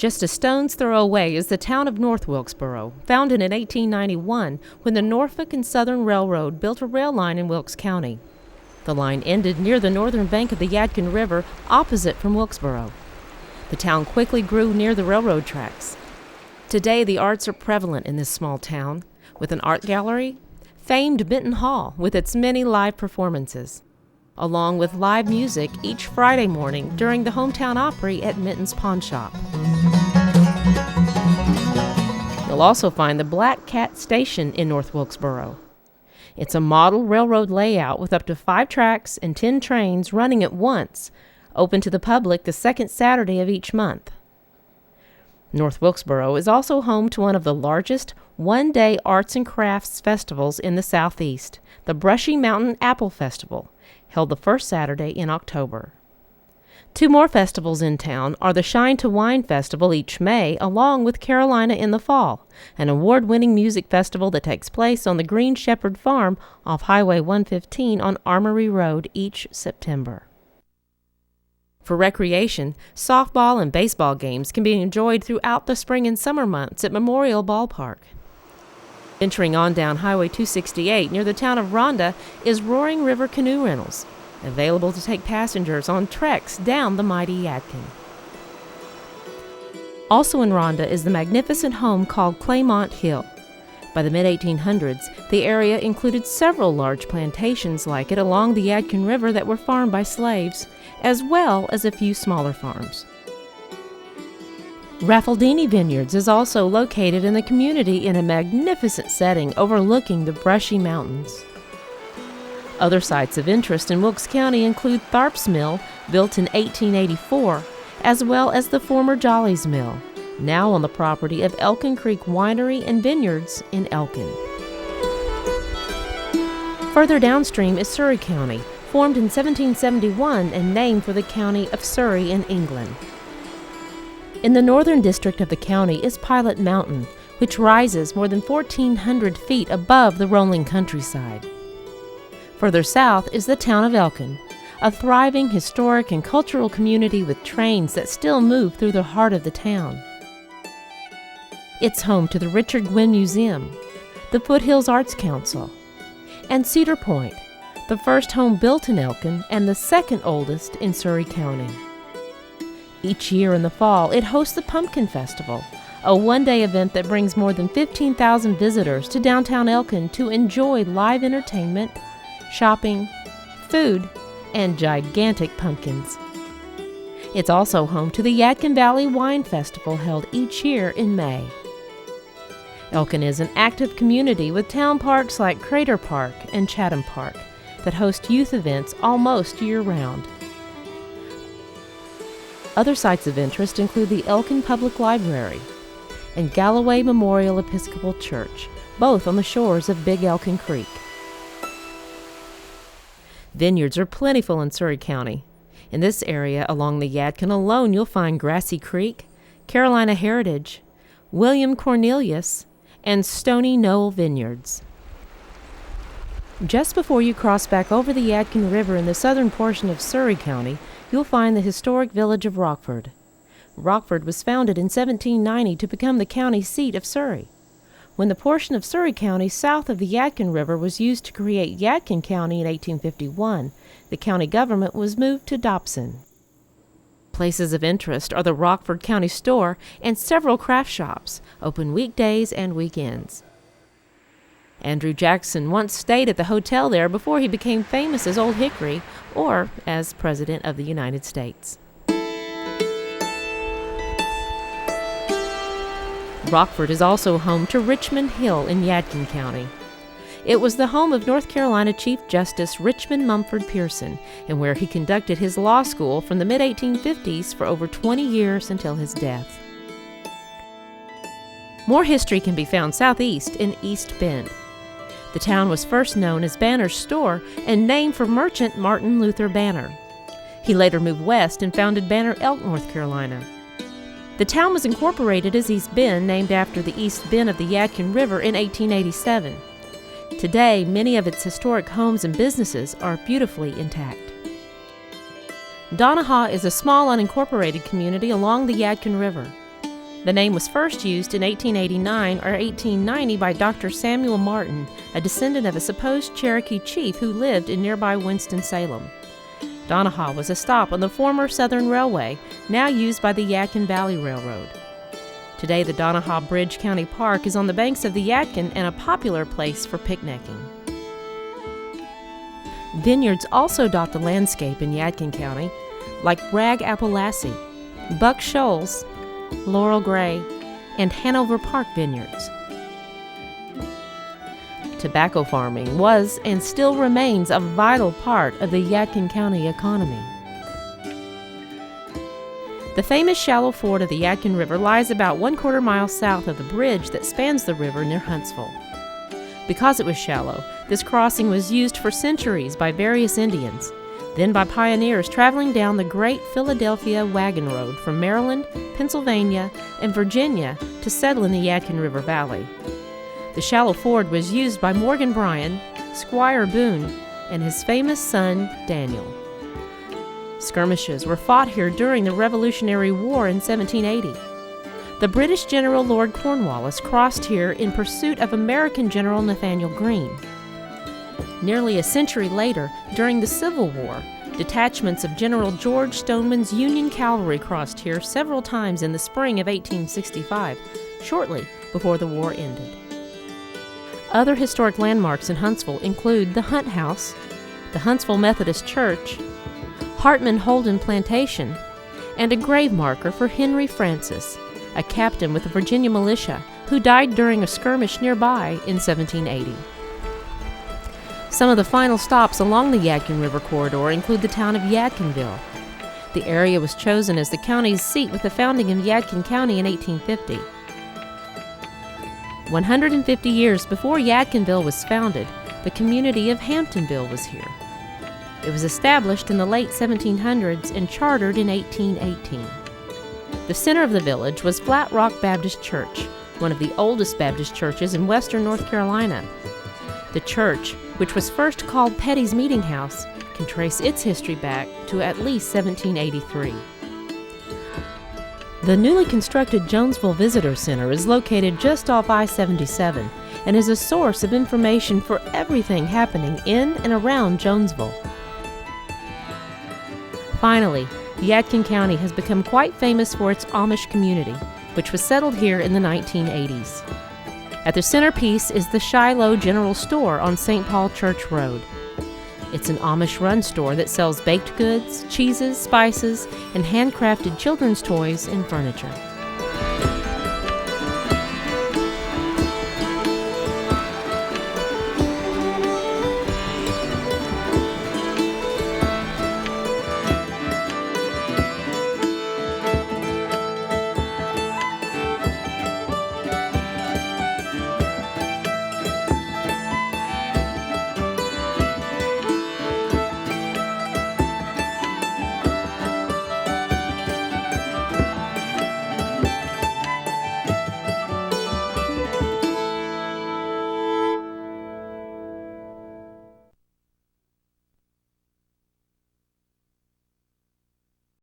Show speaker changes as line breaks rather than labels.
Just a stone's throw away is the town of North Wilkesboro, founded in 1891 when the Norfolk and Southern Railroad built a rail line in Wilkes County. The line ended near the northern bank of the Yadkin River, opposite from Wilkesboro. The town quickly grew near the railroad tracks. Today, the arts are prevalent in this small town, with an art gallery, famed Benton Hall with its many live performances, along with live music each Friday morning during the Hometown Opry at Minton's Pawn Shop. You'll also find the Black Cat Station in North Wilkesboro. It's a model railroad layout with up to 5 tracks and 10 trains running at once, open to the public the second Saturday of each month. North Wilkesboro is also home to one of the largest one-day arts and crafts festivals in the Southeast, the Brushy Mountain Apple Festival, held the first Saturday in October. 2 more festivals in town are the Shine to Wine Festival each May, along with Carolina in the fall, an award-winning music festival that takes place on the Green Shepherd Farm off Highway 115 on Armory Road each September. For recreation, softball and baseball games can be enjoyed throughout the spring and summer months at Memorial Ballpark. Venturing on down Highway 268 near the town of Rhonda is Roaring River Canoe Rentals, available to take passengers on treks down the mighty Yadkin. Also in Rhonda is the magnificent home called Claymont Hill. By the mid-1800s, the area included several large plantations like it along the Yadkin River that were farmed by slaves, as well as a few smaller farms. Raffaldini Vineyards is also located in the community in a magnificent setting overlooking the Brushy Mountains. Other sites of interest in Wilkes County include Tharp's Mill, built in 1884, as well as the former Jolly's Mill, now on the property of Elkin Creek Winery and Vineyards in Elkin. Further downstream is Surry County, formed in 1771 and named for the county of Surrey in England. In the northern district of the county is Pilot Mountain, which rises more than 1,400 feet above the rolling countryside. Further south is the town of Elkin, a thriving historic and cultural community with trains that still move through the heart of the town. It's home to the Richard Gwynn Museum, the Foothills Arts Council, and Cedar Point, the first home built in Elkin and the second oldest in Surry County. Each year in the fall, it hosts the Pumpkin Festival, a one-day event that brings more than 15,000 visitors to downtown Elkin to enjoy live entertainment, shopping, food, and gigantic pumpkins. It's also home to the Yadkin Valley Wine Festival held each year in May. Elkin is an active community with town parks like Crater Park and Chatham Park that host youth events almost year-round. Other sites of interest include the Elkin Public Library and Galloway Memorial Episcopal Church, both on the shores of Big Elkin Creek. Vineyards are plentiful in Surry County. In this area along the Yadkin alone, you'll find Grassy Creek, Carolina Heritage, William Cornelius, and Stony Knoll Vineyards. Just before you cross back over the Yadkin River in the southern portion of Surry County, you'll find the historic village of Rockford. Rockford was founded in 1790 to become the county seat of Surry. When the portion of Surry County south of the Yadkin River was used to create Yadkin County in 1851, the county government was moved to Dobson. Places of interest are the Rockford County Store and several craft shops, open weekdays and weekends. Andrew Jackson once stayed at the hotel there before he became famous as Old Hickory or as President of the United States. Rockford is also home to Richmond Hill in Yadkin County. It was the home of North Carolina Chief Justice Richmond Mumford Pearson, and where he conducted his law school from the mid-1850s for over 20 years until his death. More history can be found southeast in East Bend. The town was first known as Banner's Store and named for merchant Martin Luther Banner. He later moved west and founded Banner Elk, North Carolina. The town was incorporated as East Bend, named after the East Bend of the Yadkin River in 1887. Today, many of its historic homes and businesses are beautifully intact. Donahaw is a small unincorporated community along the Yadkin River. The name was first used in 1889 or 1890 by Dr. Samuel Martin, a descendant of a supposed Cherokee chief who lived in nearby Winston-Salem. Donahaw was a stop on the former Southern Railway, now used by the Yadkin Valley Railroad. Today, the Donahaw Bridge County Park is on the banks of the Yadkin and a popular place for picnicking. Vineyards also dot the landscape in Yadkin County, like Bragg Appalachia, Buck Shoals, Laurel Gray, and Hanover Park vineyards. Tobacco farming was and still remains a vital part of the Yadkin County economy. The famous shallow ford of the Yadkin River lies about 1/4 mile south of the bridge that spans the river near Huntsville. Because it was shallow, this crossing was used for centuries by various Indians, then by pioneers traveling down the Great Philadelphia Wagon Road from Maryland, Pennsylvania, and Virginia to settle in the Yadkin River Valley. The shallow ford was used by Morgan Bryan, Squire Boone, and his famous son, Daniel. Skirmishes were fought here during the Revolutionary War in 1780. The British General Lord Cornwallis crossed here in pursuit of American General Nathanael Greene. Nearly a century later, during the Civil War, detachments of General George Stoneman's Union cavalry crossed here several times in the spring of 1865, shortly before the war ended. Other historic landmarks in Huntsville include the Hunt House, the Huntsville Methodist Church, Hartman Holden Plantation, and a grave marker for Henry Francis, a captain with the Virginia militia who died during a skirmish nearby in 1780. Some of the final stops along the Yadkin River Corridor include the town of Yadkinville. The area was chosen as the county's seat with the founding of Yadkin County in 1850. 150 years before Yadkinville was founded, the community of Hamptonville was here. It was established in the late 1700s and chartered in 1818. The center of the village was Flat Rock Baptist Church, one of the oldest Baptist churches in western North Carolina. The church, which was first called Petty's Meeting House, can trace its history back to at least 1783. The newly constructed Jonesville Visitor Center is located just off I-77 and is a source of information for everything happening in and around Jonesville. Finally, Yadkin County has become quite famous for its Amish community, which was settled here in the 1980s. At the centerpiece is the Shiloh General Store on St. Paul Church Road. It's an Amish-run store that sells baked goods, cheeses, spices, and handcrafted children's toys and furniture.